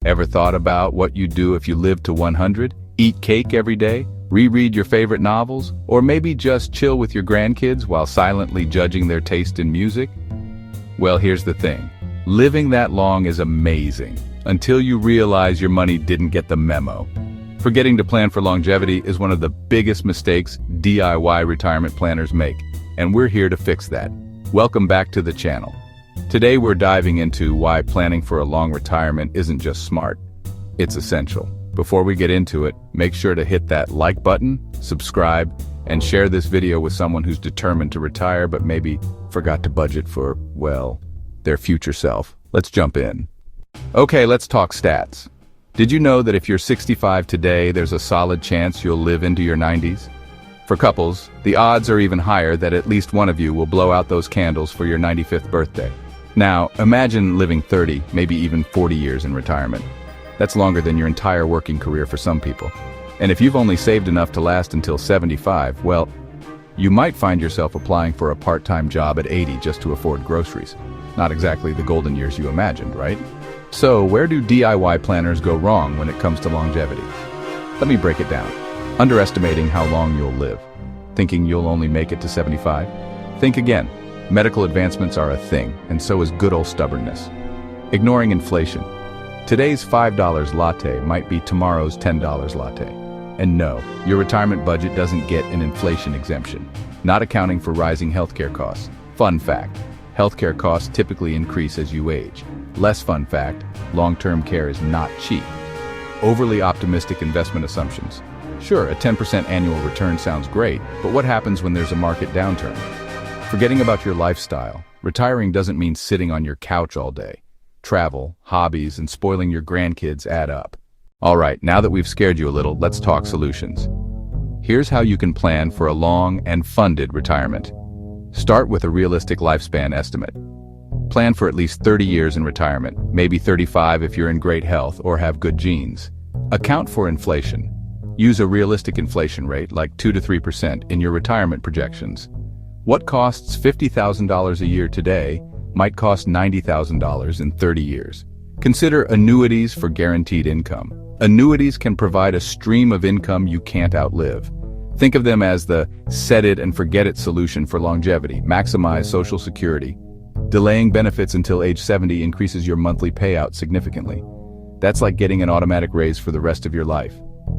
Ever thought about what you'd do if you lived to 100? Eat cake every day? Reread your favorite novels? Or maybe just chill with your grandkids while silently judging their taste in music? Well, here's the thing. Living that long is amazing, until you realize your money didn't get the memo. Forgetting to plan for longevity is one of the biggest mistakes DIY retirement planners make, and we're here to fix that. Welcome back to the channel. Today we're diving into why planning for a long retirement isn't just smart, it's essential. Before we get into it, make sure to hit that like button, subscribe, and share this video with someone who's determined to retire but maybe forgot to budget for, well, their future self. Let's jump in. Okay, let's talk stats. Did you know that if you're 65 today, there's a solid chance you'll live into your 90s? For couples, the odds are even higher that at least one of you will blow out those candles for your 95th birthday. Now, imagine living 30, maybe even 40 years in retirement. That's longer than your entire working career for some people. And if you've only saved enough to last until 75, well, you might find yourself applying for a part-time job at 80 just to afford groceries. Not exactly the golden years you imagined, right? So, where do DIY planners go wrong when it comes to longevity? Let me break it down. Underestimating how long you'll live. Thinking you'll only make it to 75? Think again. Medical advancements are a thing, and so is good old stubbornness. Ignoring inflation. Today's $5 latte might be tomorrow's $10 latte. And no, your retirement budget doesn't get an inflation exemption, not accounting for rising healthcare costs. Fun fact, healthcare costs typically increase as you age. Less fun fact, long-term care is not cheap. Overly optimistic investment assumptions. Sure, a 10% annual return sounds great, but what happens when there's a market downturn? Forgetting about your lifestyle. Retiring doesn't mean sitting on your couch all day. Travel, hobbies, and spoiling your grandkids add up. All right, now that we've scared you a little, let's talk solutions. Here's how you can plan for a long and funded retirement. Start with a realistic lifespan estimate. Plan for at least 30 years in retirement, maybe 35 if you're in great health or have good genes. Account for inflation. Use a realistic inflation rate, like 2 to 3%, in your retirement projections. What costs $50,000 a year today might cost $90,000 in 30 years. Consider annuities for guaranteed income. Annuities can provide a stream of income you can't outlive. Think of them as the set-it-and-forget-it solution for longevity. Maximize Social Security. Delaying benefits until age 70 increases your monthly payout significantly. That's like getting an automatic raise for the rest of your life.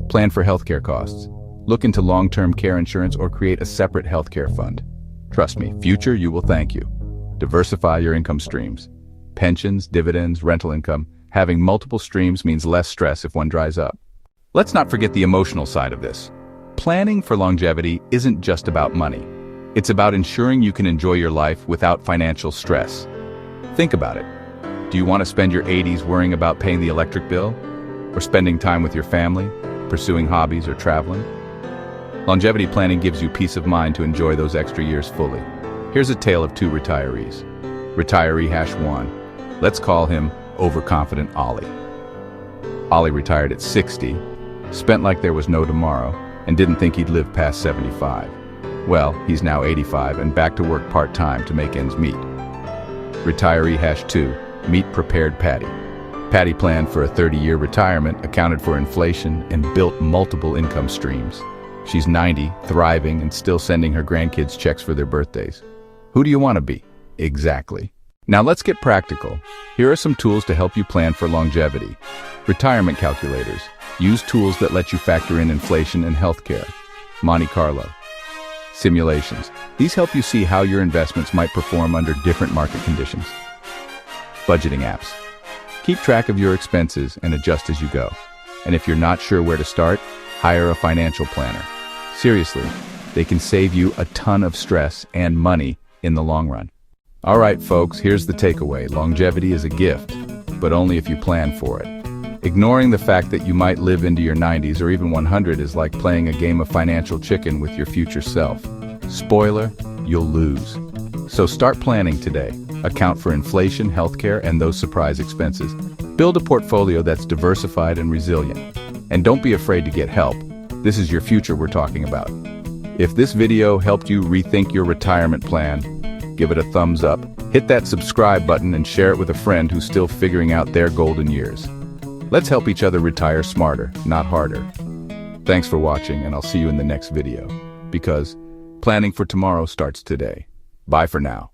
Plan for healthcare costs. Look into long-term care insurance or create a separate healthcare fund. Trust me, future you will thank you. Diversify your income streams. Pensions, dividends, rental income. Having multiple streams means less stress if one dries up. Let's not forget the emotional side of this. Planning for longevity isn't just about money. It's about ensuring you can enjoy your life without financial stress. Think about it. Do you want to spend your 80s worrying about paying the electric bill? Or spending time with your family, pursuing hobbies, or traveling? Longevity planning gives you peace of mind to enjoy those extra years fully. Here's a tale of two retirees. Retiree #1. Let's call him overconfident Ollie. Ollie retired at 60, spent like there was no tomorrow, and didn't think he'd live past 75. Well, he's now 85 and back to work part-time to make ends meet. Retiree #2. Meet prepared Patty. Patty planned for a 30-year retirement, accounted for inflation, and built multiple income streams. She's 90, thriving, and still sending her grandkids checks for their birthdays. Who do you want to be? Exactly. Now let's get practical. Here are some tools to help you plan for longevity. Retirement calculators. Use tools that let you factor in inflation and healthcare. Monte Carlo. Simulations. These help you see how your investments might perform under different market conditions. Budgeting apps. Keep track of your expenses and adjust as you go. And if you're not sure where to start, hire a financial planner. Seriously, they can save you a ton of stress and money in the long run. All right, folks, here's the takeaway. Longevity is a gift, but only if you plan for it. Ignoring the fact that you might live into your 90s or even 100 is like playing a game of financial chicken with your future self. Spoiler, you'll lose. So start planning today. Account for inflation, healthcare, and those surprise expenses. Build a portfolio that's diversified and resilient. And don't be afraid to get help. This is your future we're talking about. If this video helped you rethink your retirement plan, give it a thumbs up. Hit that subscribe button and share it with a friend who's still figuring out their golden years. Let's help each other retire smarter, not harder. Thanks for watching, and I'll see you in the next video. Because planning for tomorrow starts today. Bye for now.